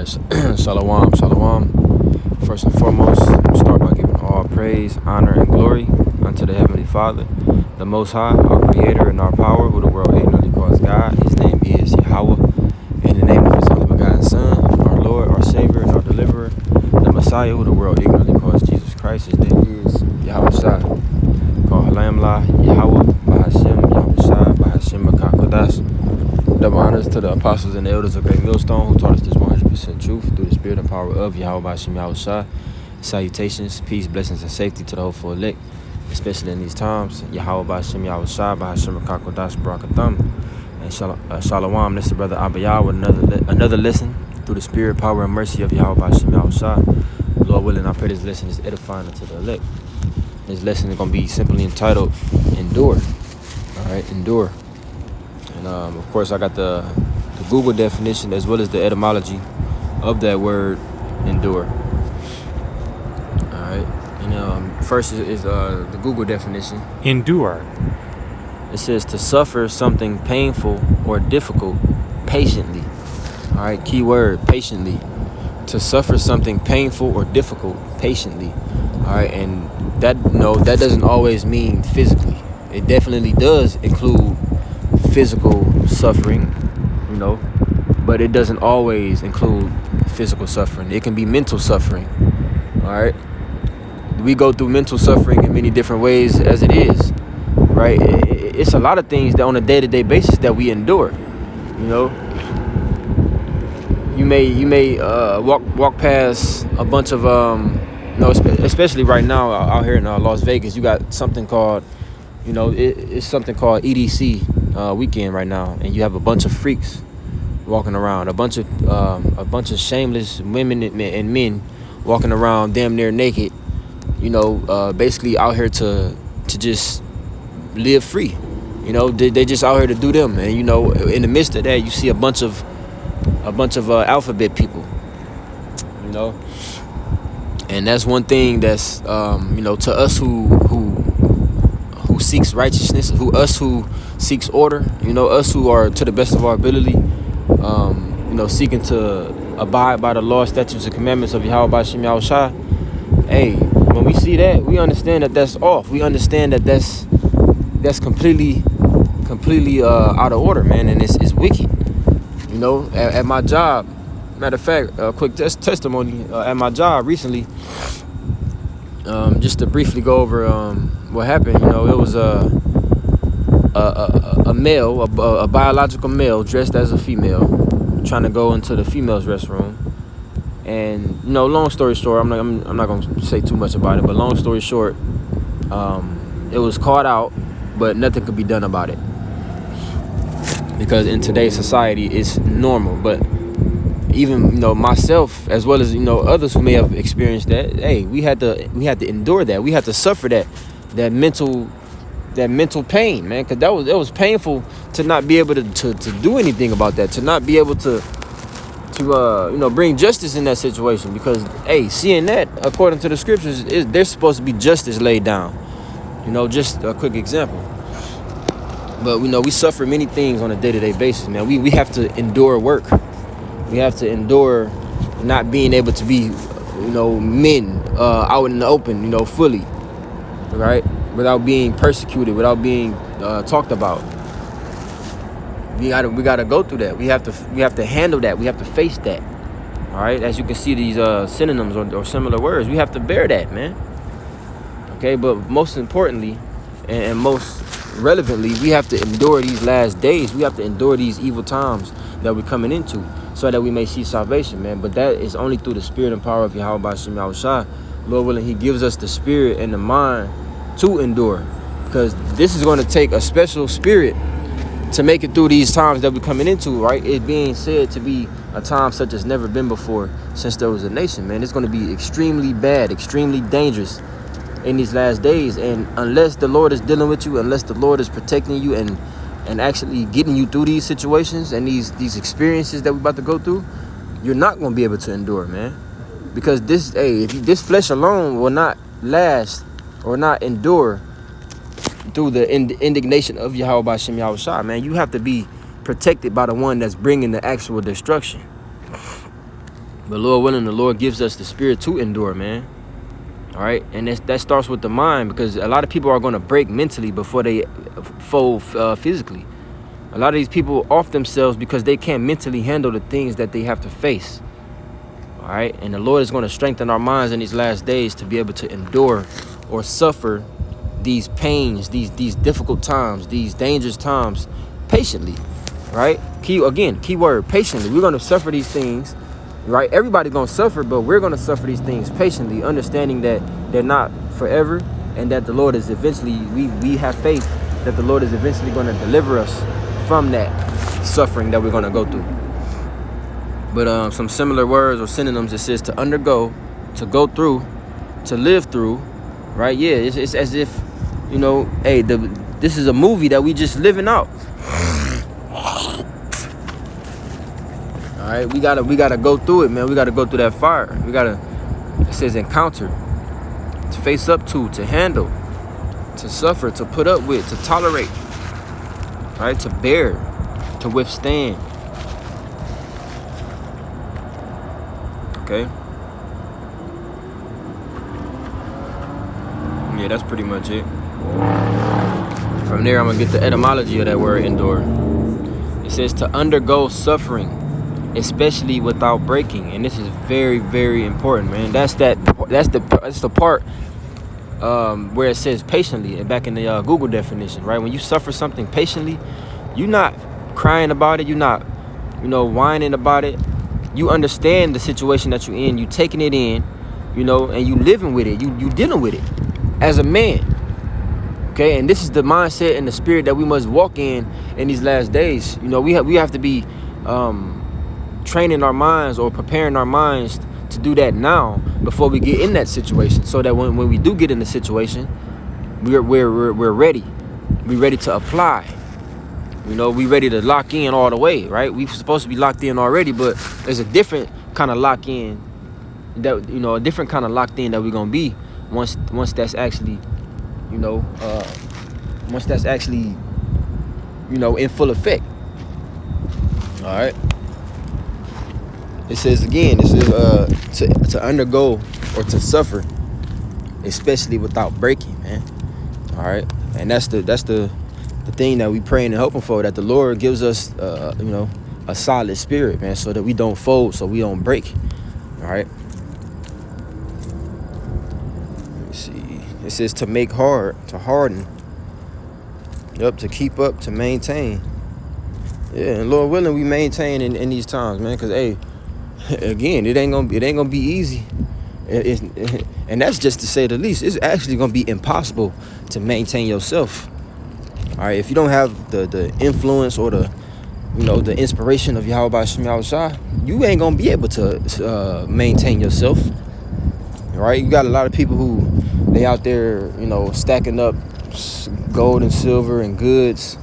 Shalom, shalom. First and foremost, start by giving all praise, honor, and glory unto the Heavenly Father, the Most High, our Creator and our power, who the world ignorantly calls God. His name is Yahweh. In the name of His only begotten Son, our Lord, our Savior, and our Deliverer, the Messiah, who the world ignorantly calls Jesus Christ. His name is Yahweh Shai. Called Halam La, Yahweh, Bahashem, Yahweh Shai, Bahashem Makakodash. Double honors to the apostles and the elders of Great Millstone who taught us this 100% truth through the spirit and power of Yahweh Bashem Yahweh Shai. Salutations, peace, blessings, and safety to the hopeful elect, especially in these times. Yahweh Bashem Yahweh Shai, Bahashem Makakodash Barakatham. And Shalom, this is Brother Abayah with another lesson through the spirit, power, and mercy of Yahweh Bashem Yahweh Shai. Lord willing, I pray this lesson is edifying unto the elect. This lesson is going to be simply entitled Endure. Alright, endure. And of course, I got the Google definition as well as the etymology of that word endure. Alright. And first is the Google definition. Endure. It says to suffer something painful or difficult patiently. Alright, key word, patiently. To suffer something painful or difficult patiently. Alright, and that doesn't always mean physically. It definitely does include physical suffering, but it doesn't always include physical suffering. It can be mental suffering. Alright, we go through mental suffering in many different ways as it is, right? It's a lot of things that on a day-to-day basis that we endure. You may walk past a bunch of especially right now out here in Las Vegas, you got something called it's something called EDC weekend right now, and you have a bunch of freaks walking around, a bunch of shameless women and men walking around damn near naked, basically out here to just live free. They just out here to do them, and in the midst of that, you see a bunch of alphabet people, and that's one thing that's to us who seeks righteousness, who seeks order, us who are to the best of our ability, seeking to abide by the law, statutes, and commandments of Yahweh Bashem Yahweh Shai. Hey, when we see that, we understand that that's off. We understand that that's completely out of order, man, and it's wicked. At my job, matter of fact, a quick testimony at my job recently. Just to briefly go over what happened, it was a male, a biological male dressed as a female, trying to go into the female's restroom. And long story short, I'm not gonna say too much about it, but long story short, it was caught out, but nothing could be done about it because in today's society it's normal. But even myself, as well as others who may have experienced that, hey, we had to endure that. We had to suffer that mental pain, man, because that was painful to not be able to do anything about that, to not be able to bring justice in that situation. Because hey, seeing that according to the scriptures, there's supposed to be justice laid down. Just a quick example. But we suffer many things on a day-to-day basis, man. We have to endure work. We have to endure not being able to be, men out in the open, fully, right? Without being persecuted, without being talked about. We gotta go through that. We have to handle that. We have to face that. All right. As you can see, these synonyms or similar words, we have to bear that, man. Okay. But most importantly, and most relevantly, we have to endure these last days. We have to endure these evil times that we're coming into, so that we may see salvation, man. But that is only through the spirit and power of Yahweh Bashem Yahweh Shai. Lord willing, He gives us the spirit and the mind to endure, because this is going to take a special spirit to make it through these times that we're coming into, right? It being said to be a time such as never been before since there was a nation, man. It's going to be extremely bad, extremely dangerous in these last days. And unless the Lord is dealing with you, unless the Lord is protecting you and actually getting you through these situations and these experiences that we're about to go through, you're not going to be able to endure, man. Because this flesh alone will not last or not endure through the indignation of Yahweh Bashem Yahweh Shai, man. You have to be protected by the one that's bringing the actual destruction. But Lord willing, the Lord gives us the spirit to endure, man. All right, and that starts with the mind, because a lot of people are going to break mentally before they fold physically. A lot of these people off themselves because they can't mentally handle the things that they have to face. All right, and the Lord is going to strengthen our minds in these last days to be able to endure or suffer these pains, these difficult times, these dangerous times patiently. Right? Key word, patiently. We're going to suffer these things. Right? Everybody's going to suffer, but we're going to suffer these things patiently, understanding that they're not forever, and that the Lord is eventually, we have faith that the Lord is eventually going to deliver us from that suffering that we're going to go through. But some similar words or synonyms, it says to undergo, to go through, to live through, right? Yeah, it's as if, you know, hey, this is a movie that we just living out. All right, we gotta go through it, man. We gotta go through that fire. It says encounter, to face up to handle, to suffer, to put up with, to tolerate, right? To bear, to withstand. Okay. Yeah, that's pretty much it. From there, I'm gonna get the etymology of that word endure. It says to undergo suffering, especially without breaking, and this is very, very important, man. That's the part where it says patiently, and back in the Google definition, right? When you suffer something patiently, you're not crying about it, you're not, whining about it. You understand the situation that you're in, you taking it in, and you living with it, you dealing with it as a man. Okay, and this is the mindset and the spirit that we must walk in these last days. We have to be training our minds or preparing our minds to do that now before we get in that situation, so that when we do get in the situation, we're ready. We're ready to apply. We ready to lock in all the way, right? We're supposed to be locked in already, but there's a different kind of lock in that a different kind of locked in that we're gonna be once that's actually in full effect. All right. It says to undergo or to suffer, especially without breaking, man. All right, and that's the thing that we praying and hoping for, that the Lord gives us a solid spirit, man, so that we don't fold, so we don't break. All right. Let me see. It says to make hard, to harden. Yep, to keep up, to maintain. Yeah, and Lord willing, we maintain in these times, man. Cause hey, again, it ain't gonna be easy. And that's just to say the least. It's actually gonna be impossible to maintain yourself. All right, if you don't have the influence or the inspiration of Yahweh Shem Yahushua, you ain't gonna be able to maintain yourself. All right, you got a lot of people who they out there, stacking up gold and silver and goods,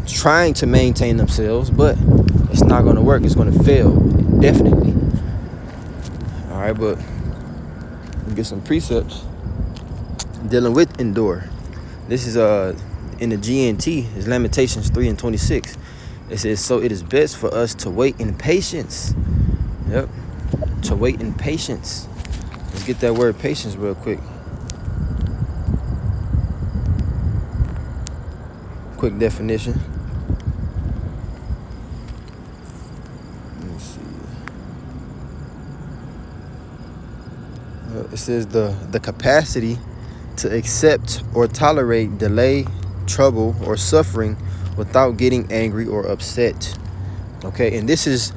trying to maintain themselves, but it's not gonna work. It's gonna fail, definitely. All right, but we get some precepts dealing with endure. This is in the GNT, is Lamentations 3:26. It says, so it is best for us to wait in patience. Yep, to wait in patience. Let's get that word patience real quick. Quick definition. Let me see. It says the capacity to accept or tolerate delay, trouble, or suffering without getting angry or upset. Okay, and this is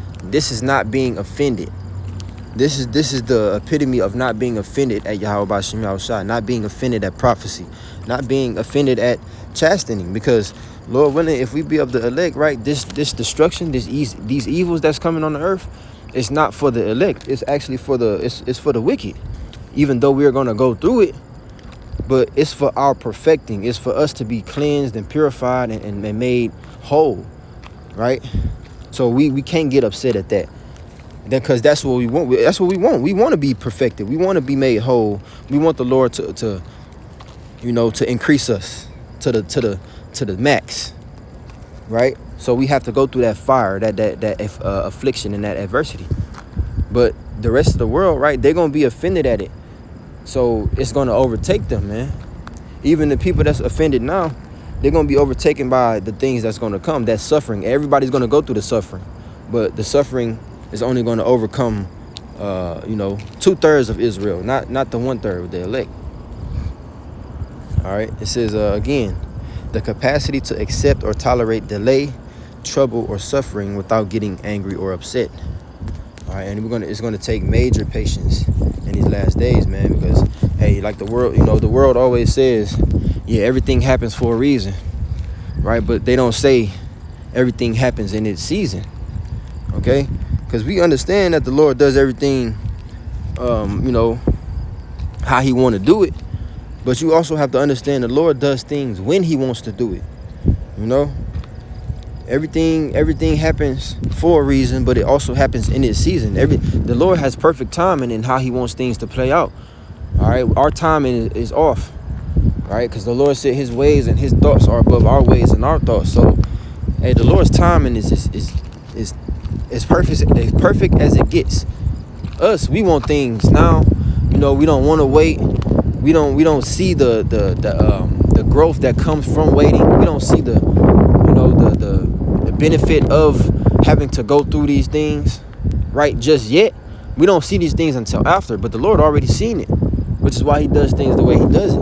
not being offended. This is the epitome of not being offended at Yahweh Shem Yahushua, not being offended at prophecy, not being offended at chastening. Because Lord willing, if we be of the elect, right, this destruction, these evils that's coming on the earth, it's not for the elect. It's actually for the wicked. Even though we're gonna go through it, but it's for our perfecting. It's for us to be cleansed and purified and made whole, right? So we can't get upset at that. Because that's what we want. That's what we want. We want to be perfected. We want to be made whole. We want the Lord to increase us to the max, right? So we have to go through that fire, that affliction and that adversity. But the rest of the world, right, they're going to be offended at it. So it's going to overtake them, man. Even the people that's offended now, they're going to be overtaken by the things that's going to come. That suffering. Everybody's going to go through the suffering. But the suffering is only going to overcome, 2/3 of Israel, not the 1/3 of the elect. All right. It says, again, the capacity to accept or tolerate delay, trouble, or suffering without getting angry or upset. All right. And it's going to take major patience in these last days, man, because, hey, like the world always says, yeah, everything happens for a reason, right? But they don't say everything happens in its season, okay? Because we understand that the Lord does everything, how he want to do it. But you also have to understand the Lord does things when he wants to do it, Everything happens for a reason, but it also happens in its season. The Lord has perfect timing in how he wants things to play out. All right, our timing is off, right? Because the Lord said his ways and his thoughts are above our ways and our thoughts. So, hey, the Lord's timing is perfect as it gets. Us, we want things now. We don't want to wait. We don't see the growth that comes from waiting. We don't see the benefit of having to go through these things, right? Just yet. We don't see these things until after, but the Lord already seen it, which is why he does things the way he does it.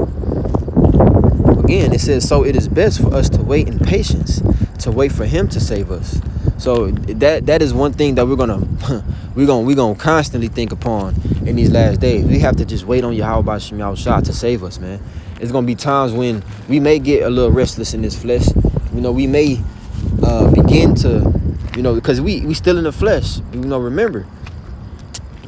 Again, it says, so it is best for us to wait in patience, to wait for him to save us. So that is one thing that we're gonna constantly think upon in these last days. We have to just wait on Yahweh Shem Yahushua to save us, man. It's gonna be times when we may get a little restless in this flesh. We may begin to, because we still in the flesh. Remember.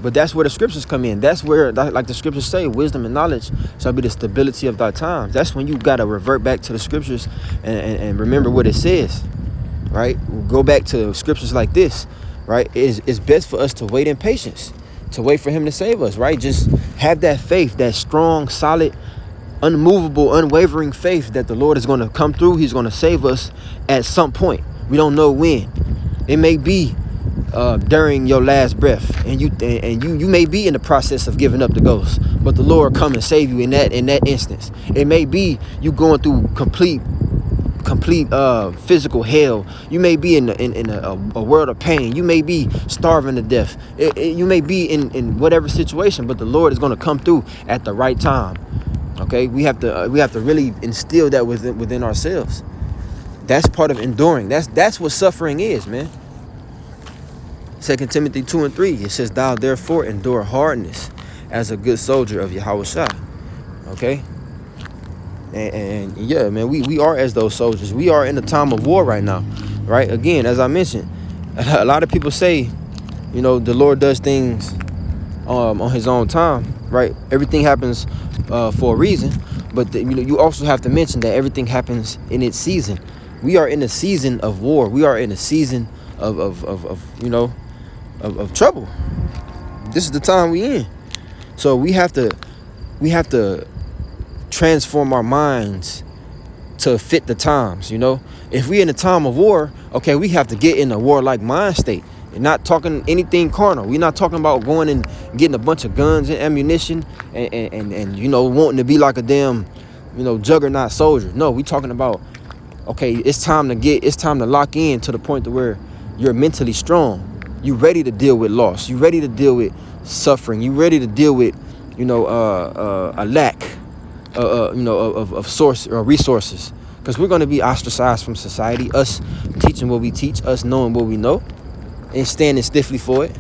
But that's where the scriptures come in. That's where, like the scriptures say, wisdom and knowledge shall be the stability of thy times. That's when you got to revert back to the scriptures and remember what it says, right? Go back to scriptures like this, right? It's best for us to wait in patience, to wait for him to save us, right? Just have that faith, that strong, solid, unmovable, unwavering faith that the Lord is going to come through. He's going to save us at some point. We don't know when. It may be during your last breath, and you may be in the process of giving up the ghost, but the Lord come and save you in that instance. It may be you going through complete physical hell. You may be in a world of pain. You may be starving to death. You may be in whatever situation, but the Lord is going to come through at the right time. Okay, we have to really instill that within ourselves. That's part of enduring. That's what suffering is, man. 2 Timothy 2:3, it says, thou therefore endure hardness as a good soldier of Yahushua. Okay? And yeah, man, we are as those soldiers. We are in a time of war right now, right? Again, as I mentioned, a lot of people say, the Lord does things on his own time, right? Everything happens for a reason, but you also have to mention that everything happens in its season. We are in a season of war. We are in a season of trouble. This is the time we in. So we have to transform our minds to fit the times. If we in a time of war, okay, we have to get in a warlike mind state. And not talking anything carnal. We're not talking about going and getting a bunch of guns and ammunition and wanting to be like a damn juggernaut soldier. No, we talking about, okay, it's time to lock in to the point to where you're mentally strong. You ready to deal with loss. You ready to deal with suffering. You ready to deal with, a lack, of source or resources. Because we're going to be ostracized from society. Us teaching what we teach. Us knowing what we know. And standing stiffly for it.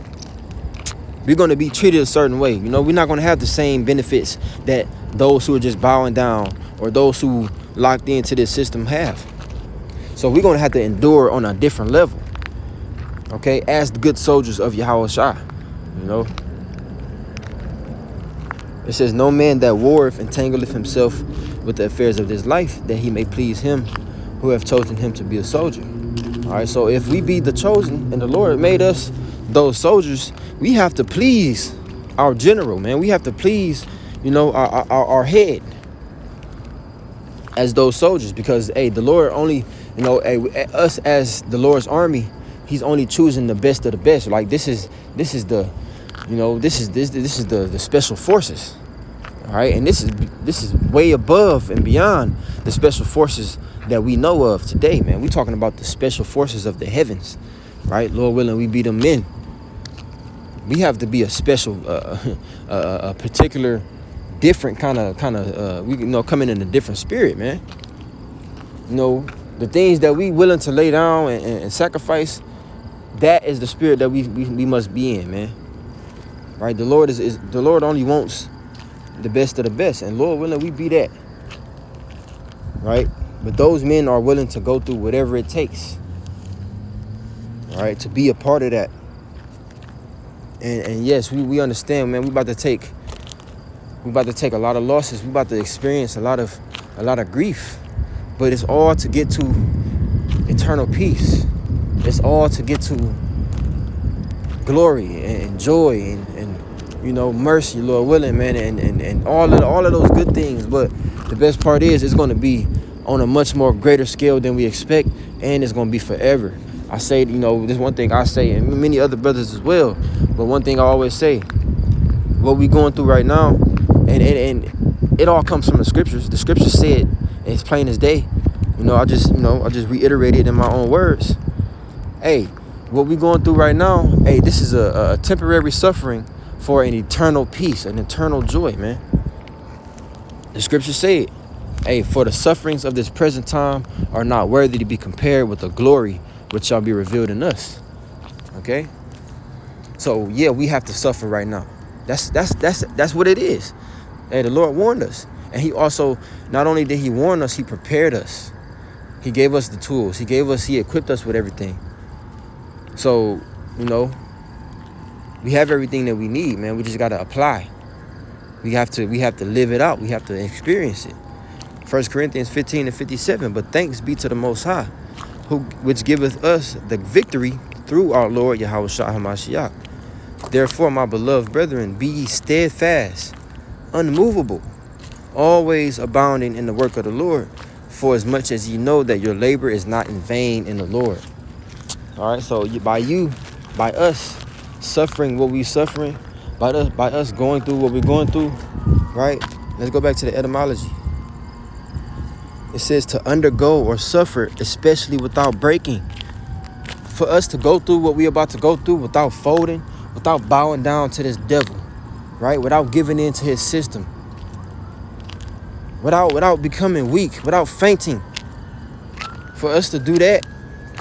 We're going to be treated a certain way. We're not going to have the same benefits that those who are just bowing down or those who locked into this system have. So we're going to have to endure on a different level. Okay, as the good soldiers of Yahushua, It says, no man that warreth entangleth himself with the affairs of this life, that he may please him who have chosen him to be a soldier. All right, so if we be the chosen and the Lord made us those soldiers, we have to please our general, man. We have to please, our head as those soldiers, because, hey, the Lord only, us as the Lord's army, he's only choosing the best of the best. Like this is the You know, this is the special forces. All right, and this is way above and beyond the special forces that we know of today, man. We're talking about the special forces of the heavens, right? Lord willing, we be them men. We have to be a special, a particular, different kind of, we coming in a different spirit, man. You know, the things that we willing to lay down and sacrifice, that is the spirit that we must be in, man. Right? The Lord is the Lord only wants the best of the best, and Lord willing, we be that. Right? But those men are willing to go through whatever it takes, right, to be a part of that. And yes, we understand, man. We about to take a lot of losses. We about to experience a lot of grief, but it's all to get to eternal peace. It's all to get to glory and joy and mercy, Lord willing, man, and all of those good things. But the best part is it's going to be on a much more greater scale than we expect, and it's going to be forever. I say, this one thing I say, and many other brothers as well, but one thing I always say, what we going through right now, and it all comes from the scriptures. The scriptures say it, and it's plain as day. I just reiterate it in my own words. Hey, what we going through right now, hey, this is a temporary suffering for an eternal peace, an eternal joy, man. The scriptures say it. Hey, for the sufferings of this present time are not worthy to be compared with the glory which shall be revealed in us. Okay? So yeah, we have to suffer right now. That's what it is. Hey, the Lord warned us. And he also, not only did he warn us, he prepared us. He gave us the tools. He equipped us with everything. So, we have everything that we need, man. We just got to apply. We have to live it out. We have to experience it. 1 Corinthians 15:57, but thanks be to the Most High, which giveth us the victory through our Lord Yahushua HaMashiach. Therefore, my beloved brethren, be ye steadfast, unmovable, always abounding in the work of the Lord, for as much as ye know that your labor is not in vain in the Lord. All right, so by us suffering what we suffering, by us going through what we're going through, right? Let's go back to the etymology. It says to undergo or suffer, especially without breaking. For us to go through what we're about to go through without folding, without bowing down to this devil, right? Without giving in to his system. Without becoming weak, without fainting. For us to do that,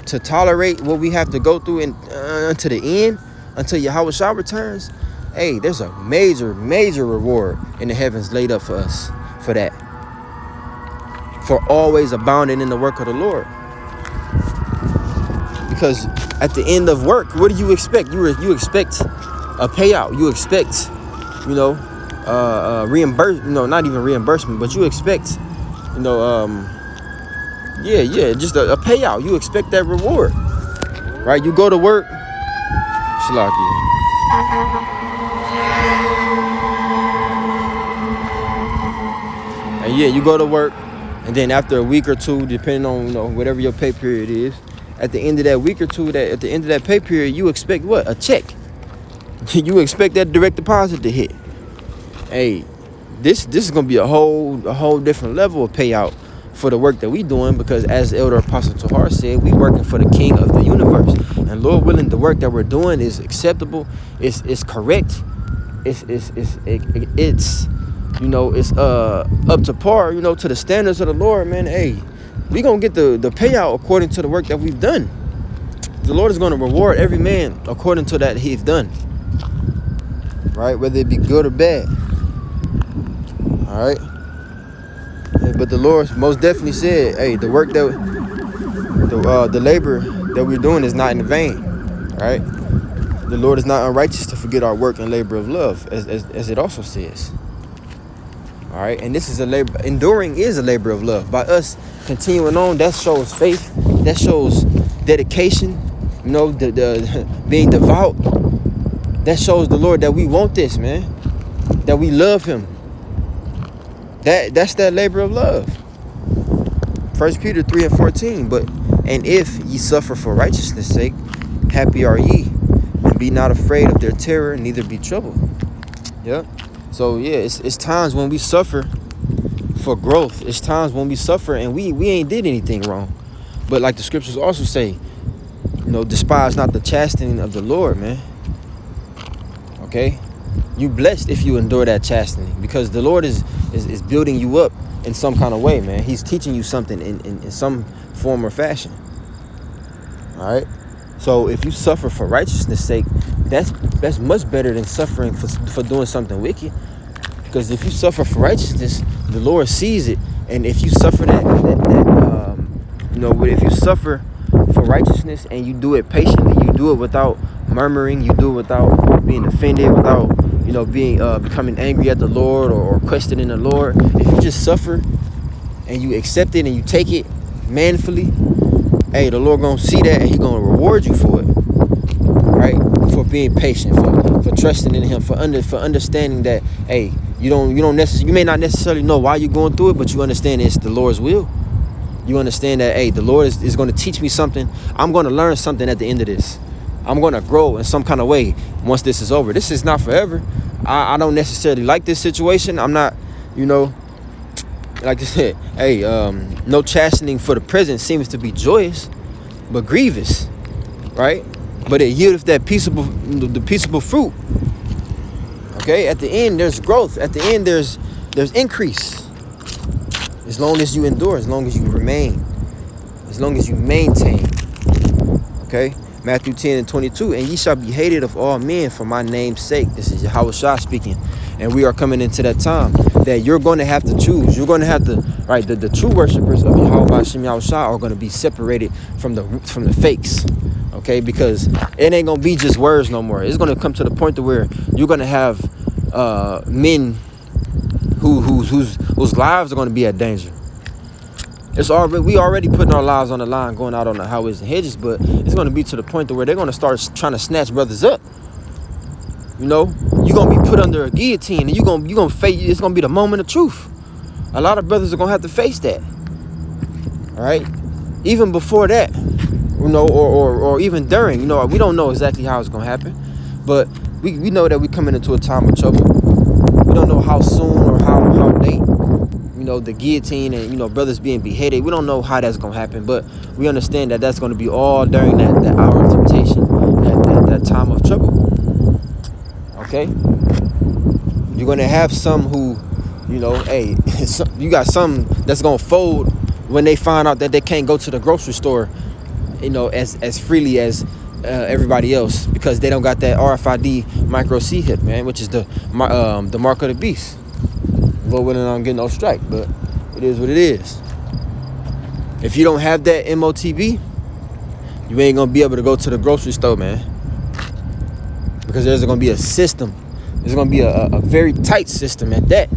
to tolerate what we have to go through until the end, until Yahushua returns, hey, there's a major, major reward in the heavens laid up for us for that. For always abounding in the work of the Lord. Because at the end of work, what do you expect? You expect a payout. You expect, not even reimbursement, but you expect, just a payout. You expect that reward, right? You go to work, Shalaki. And yeah, you go to work. And then after a week or two, depending on, whatever your pay period is, at the end of that week or two, at the end of that pay period, you expect what? A check. You expect that direct deposit to hit. Hey, this is gonna be a whole different level of payout for the work that we doing, because as Elder Apostle Tahar said, we working for the King of the universe. And Lord willing, the work that we're doing is acceptable, it's correct, it's up to par, to the standards of the Lord, man. Hey, we gonna get the payout according to the work that we've done. The Lord is gonna reward every man according to that he's done, right? Whether it be good or bad. All right. But the Lord most definitely said, hey, the work that the labor that we're doing is not in vain, right? The Lord is not unrighteous to forget our work and labor of love, as it also says. All right, and this is a labor. Enduring is a labor of love. By us continuing on, that shows faith. That shows dedication. The being devout. That shows the Lord that we want this, man. That we love Him. That's that labor of love. 1 Peter 3:14. And if ye suffer for righteousness' sake, happy are ye. And be not afraid of their terror, neither be troubled. Yep. So yeah, it's times when we suffer for growth. It's times when we suffer and we ain't did anything wrong. But like the scriptures also say, despise not the chastening of the Lord, man. Okay? You blessed if you endure that chastening, because the Lord is building you up in some kind of way, man. He's teaching you something in some form or fashion. All right? So if you suffer for righteousness' sake, that's much better than suffering for doing something wicked. Because if you suffer for righteousness, the Lord sees it. And if you suffer if you suffer for righteousness and you do it patiently, you do it without murmuring, you do it without being offended, without being becoming angry at the Lord or questioning the Lord. If you just suffer and you accept it and you take it manfully, hey, the Lord gonna see that and He gonna reward you for it, right? For being patient, for trusting in Him, for understanding that, hey, you may not necessarily know why you're going through it, but you understand it's the Lord's will. You understand that, hey, the Lord is going to teach me something. I'm going to learn something at the end of this. I'm going to grow in some kind of way once this is over. This is not forever. I don't necessarily like this situation. I'm not, like I said, hey, no chastening for the present seems to be joyous, but grievous, right? But it yieldeth that the peaceable fruit. Okay, at the end there's growth. At the end there's increase. As long as you endure, as long as you remain, as long as you maintain. Okay, Matthew 10:22, and ye shall be hated of all men for my name's sake. This is Yahushua speaking. And we are coming into that time that you're going to have to choose. You're going to have to, right? The true worshipers of Yahweh Hashem Yahushua are going to be separated from the fakes. Okay, because it ain't going to be just words no more. It's going to come to the point to where you're going to have men whose lives are going to be at danger. We already putting our lives on the line, going out on the highways and hedges, but it's going to be to the point to where they're going to start trying to snatch brothers up. You're going to be put under a guillotine, and you're going to face. It's going to be the moment of truth. A lot of brothers are going to have to face that. All right, even before that, or even during. We don't know exactly how it's going to happen, but we know that we're coming into a time of trouble. We don't know how soon or how late, the guillotine and, brothers being beheaded. We don't know how that's going to happen, but we understand that that's going to be all during that hour of temptation, that time of trouble. Okay? You're going to have some who, hey, you got some that's going to fold when they find out that they can't go to the grocery store, as freely as everybody else, because they don't got that RFID micro C hip, man, which is the mark of the beast. Lord willing, I don't get no strike, but it is what it is. If you don't have that MOTB, you ain't gonna be able to go to the grocery store, man, because there's gonna be a system. There's gonna be a very tight system at that,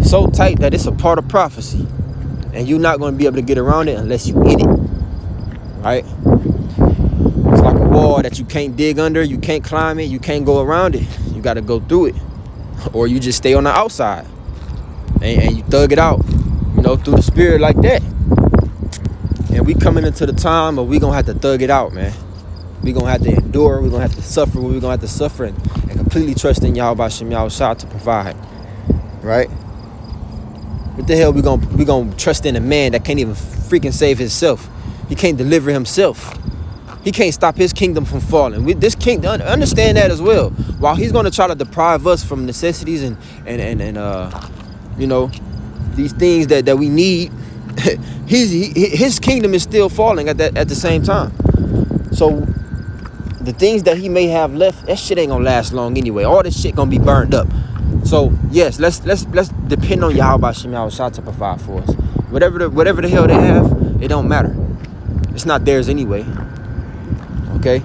so tight that it's a part of prophecy, and you're not gonna be able to get around it unless you in it, right? It's like a wall that you can't dig under, you can't climb it, you can't go around it. You got to go through it, or you just stay on the outside and you thug it out, through the spirit like that. And we coming into the time where we gonna have to thug it out, man. We gonna have to endure. We gonna have to suffer. We gonna have to suffer and completely trust in Yahweh Hashem Yahushua to provide, right? What the hell we gonna trust in a man that can't even freaking save himself? He can't deliver himself. He can't stop his kingdom from falling. This kingdom, understand that as well. While he's going to try to deprive us from necessities and these things that we need, his kingdom is still falling at the same time. So the things that he may have left, that shit ain't gonna last long anyway. All this shit gonna be burned up. So yes, let's depend on Yahweh Hashem Yahushua to provide for us. Whatever the hell they have, it don't matter. It's not theirs anyway. Okay,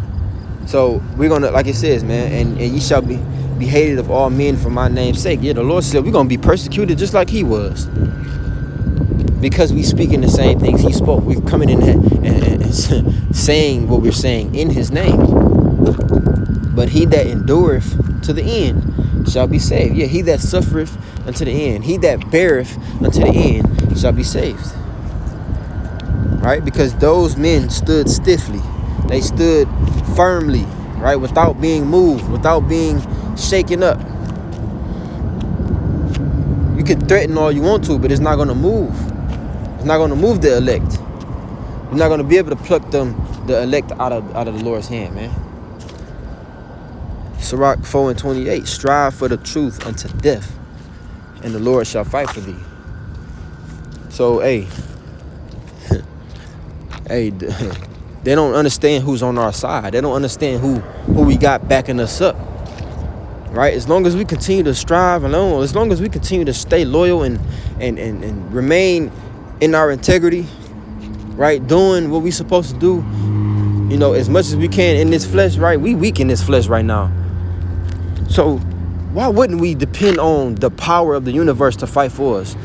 so we're gonna, like it says, man, and ye shall be hated of all men for my name's sake. Yeah, the Lord said we're gonna be persecuted just like He was, because we speaking the same things He spoke. We're coming in and saying what we're saying in His name. But he that endureth to the end shall be saved. Yeah, he that suffereth unto the end, he that beareth unto the end shall be saved. Right? Because those men stood stiffly. They stood firmly, right? Without being moved, without being shaken up. You can threaten all you want to, but it's not going to move. It's not going to move the elect. You're not going to be able to pluck the elect out of the Lord's hand, man. Sirach 4:28, strive for the truth unto death, and the Lord shall fight for thee. So, hey, they don't understand who's on our side. They don't understand who we got backing us up. Right? As long as we continue to strive alone, as long as we continue to stay loyal and remain in our integrity, right? Doing what we're supposed to do, you know, as much as we can in this flesh, right? We weak in this flesh right now. So why wouldn't we depend on the power of the universe to fight for us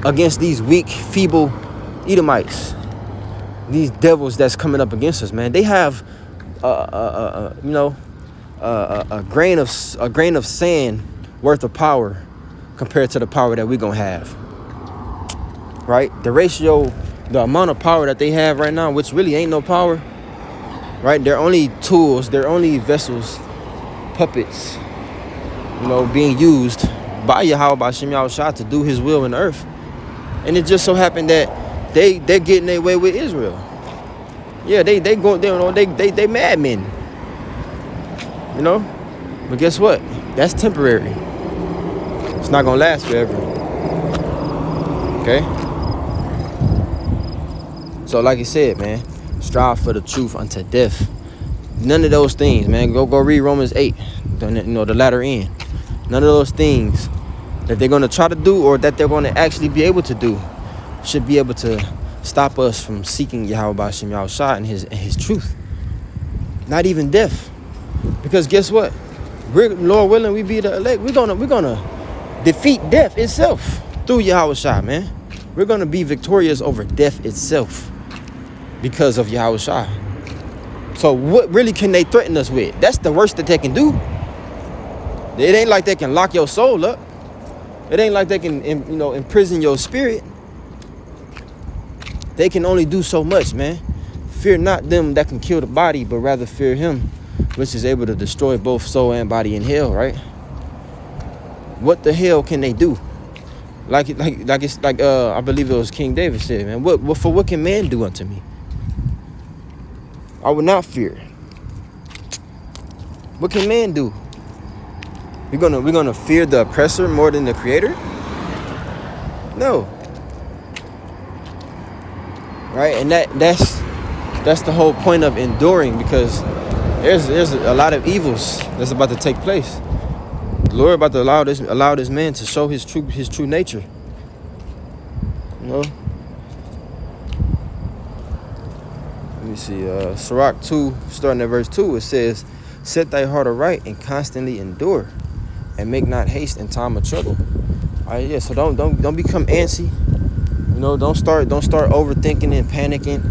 against these weak, feeble Edomites? These devils that's coming up against us, man. They have, a grain of sand worth of power compared to the power that we're gonna have. Right? The ratio, the amount of power that they have right now, which really ain't no power. Right? They're only tools. They're only vessels, puppets. You know, being used by Yahweh B'Shem Yahushua to do His will in the earth. And it just so happened that they're getting their way with Israel. Yeah, they madmen. You know? But guess what? That's temporary. It's not gonna last forever. Okay? So like I said, man, strive for the truth unto death. None of those things, man. Go read Romans 8. You know, the latter end. None of those things that they're gonna try to do or that they're gonna actually be able to do should be able to stop us from seeking Yahweh B'Shem Yahushua and his truth. Not even death. Because guess what? Lord willing, we be the elect. We're gonna defeat death itself through Yahushua, man. We're gonna be victorious over death itself because of Yahushua. So what really can they threaten us with? That's the worst that they can do. It ain't like they can lock your soul up. It ain't like they can, imprison your spirit. They can only do so much, man. Fear not them that can kill the body, but rather fear Him, which is able to destroy both soul and body in hell, right? What the hell can they do? I believe it was King David said, man, what can man do unto me? I would not fear. What can man do? We're gonna fear the oppressor more than the creator? No. Right? And that's the whole point of enduring, because there's a lot of evils that's about to take place. The Lord about to allow this man to show his true nature. You know? Let me see. Sirach 2, starting at verse 2, it says, set thy heart aright and constantly endure, and make not haste in time of trouble. All right, yeah. So don't become antsy. You know, don't start overthinking and panicking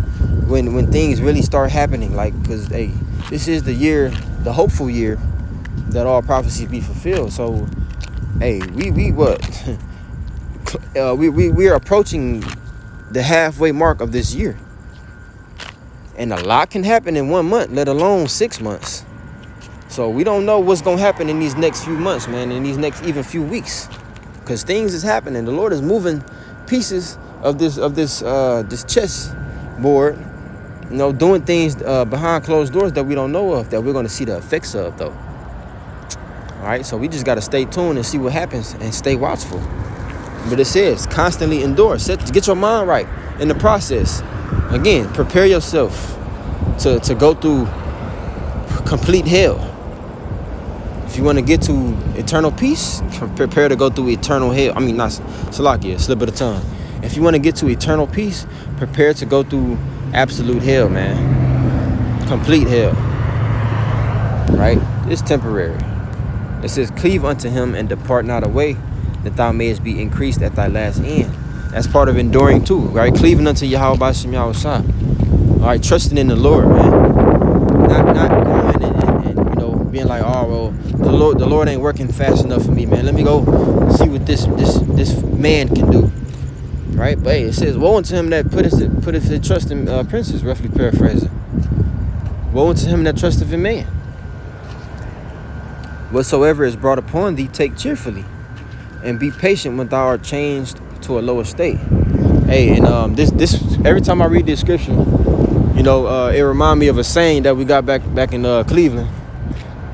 when things really start happening. Like, because hey, this is the year, the hopeful year, that all prophecies be fulfilled. So, hey, we are approaching the halfway mark of this year, and a lot can happen in 1 month, let alone 6 months. So we don't know what's gonna happen in these next few months, man, in these next even few weeks, because things is happening. The Lord is moving pieces of this chess board, you know, doing things behind closed doors that we don't know of, that we're gonna see the effects of, though. All right, so we just gotta stay tuned and see what happens and stay watchful. But it says constantly endure. Get your mind right in the process. Again, prepare yourself to go through complete hell. If you want to get to eternal peace, prepare to go through eternal hell. I mean, not Salakia, slip of the tongue. If you want to get to eternal peace, prepare to go through absolute hell, man. Complete hell. Right? It's temporary. It says, cleave unto him and depart not away, that thou mayest be increased at thy last end. That's part of enduring too, right? Cleaving unto Yahweh B'Shem Yahushua. All right, trusting in the Lord, man. Not going and being like, oh well, the Lord ain't working fast enough for me, man. Let me go see what this man can do, right? But hey, it says, woe unto him that putteth his trust in princes, roughly paraphrasing. Woe unto him that trusteth in man. Whatsoever is brought upon thee, take cheerfully, and be patient when thou art changed to a lower state. Hey, and this every time I read this scripture, it reminds me of a saying that we got back in Cleveland.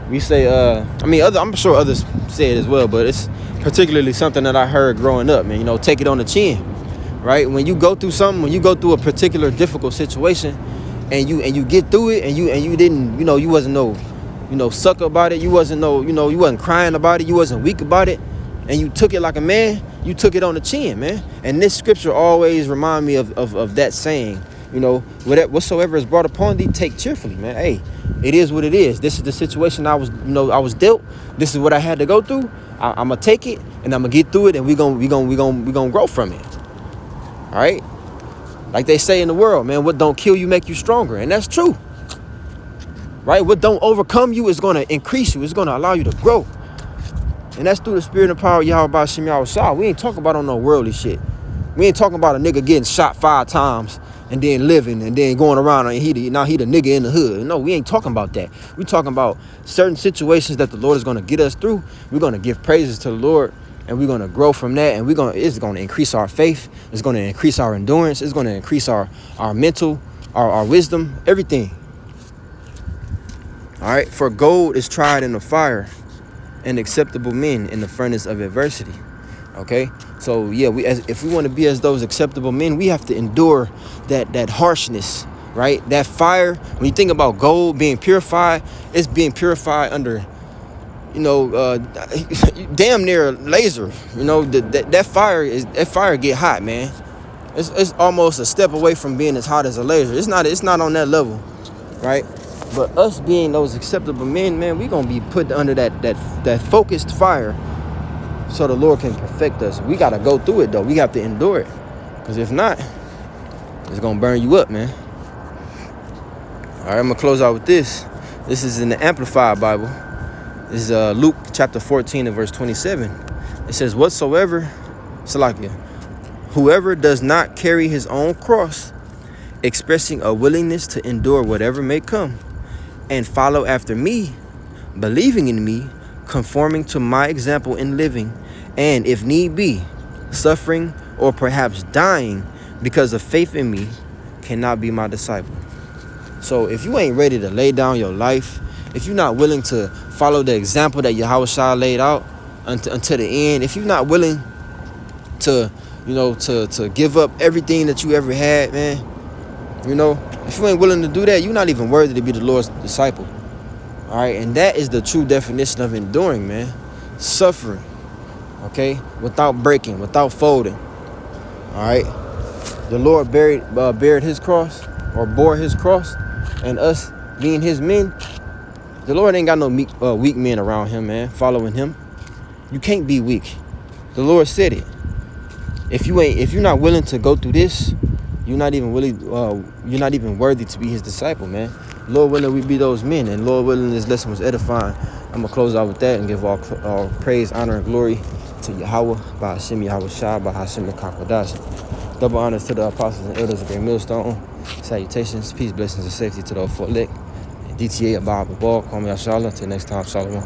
We say, I'm sure others say it as well, but it's particularly something that I heard growing up, man. Take it on the chin, right? When you go through something, when you go through a particular difficult situation, and you get through it, and you didn't, you wasn't no sucker about it. You wasn't you wasn't crying about it. You wasn't weak about it, and you took it like a man. You took it on the chin, man. And this scripture always remind me of that saying. Whatsoever is brought upon thee, take cheerfully, man. Hey, it is what it is. This is the situation I was dealt. This is what I had to go through. I'm gonna take it, and I'm gonna get through it, and we gonna grow from it. All right. Like they say in the world, man, what don't kill you make you stronger, and that's true. Right? What don't overcome you is gonna increase you. It's gonna allow you to grow. And that's through the spirit and power of Yahweh Ba'ashem Yahushua. We ain't talking about on no worldly shit. We ain't talking about a nigga getting shot 5 times and then living and then going around and now he the nigga in the hood. No, we ain't talking about that. We talking about certain situations that the Lord is gonna get us through. We're gonna give praises to the Lord, and we're gonna grow from that, and it's gonna increase our faith. It's gonna increase our endurance. It's gonna increase our mental, our wisdom, everything. All right. For gold is tried in the fire, and acceptable men in the furnace of adversity. Okay, so yeah, if we want to be as those acceptable men, we have to endure that harshness, right? That fire. When you think about gold being purified, it's being purified under, damn near laser. That fire get hot, man. It's almost a step away from being as hot as a laser. It's not on that level, right? But us being those acceptable men, man, we gonna be put under that focused fire, so the Lord can perfect us. We gotta go through it though. We have to endure it, because if not, it's gonna burn you up, man. All right, I'm gonna close out with this. This is in the Amplified Bible. This is Luke chapter 14 and verse 27. It says, "Whatsoever, Salakia, whoever does not carry his own cross, expressing a willingness to endure whatever may come, and follow after me, believing in me, conforming to my example in living, and if need be, suffering or perhaps dying because of faith in me, cannot be my disciple." So if you ain't ready to lay down your life, if you're not willing to follow the example that Yahushua laid out until the end, if you're not willing to, to give up everything that you ever had, man, if you ain't willing to do that, you're not even worthy to be the Lord's disciple. All right, and that is the true definition of enduring, man. Suffering, okay, without breaking, without folding. All right, the Lord bared his cross, or bore his cross, and us being his men, the Lord ain't got no weak men around him, man, following him. You can't be weak. The Lord said it. If you're not willing to go through this, you're not even worthy to be his disciple, man. Lord willing, we be those men, and Lord willing, this lesson was edifying. I'm gonna close out with that and give all praise, honor, and glory to Yahweh, Ba'ashem Yahushua, Ba'ashem Kakodash. Double honors to the apostles and elders of Great Millstone. Salutations, peace, blessings, and safety to those for elect. DTA Abba Ball, call me Ashallah. Till next time, Shalom.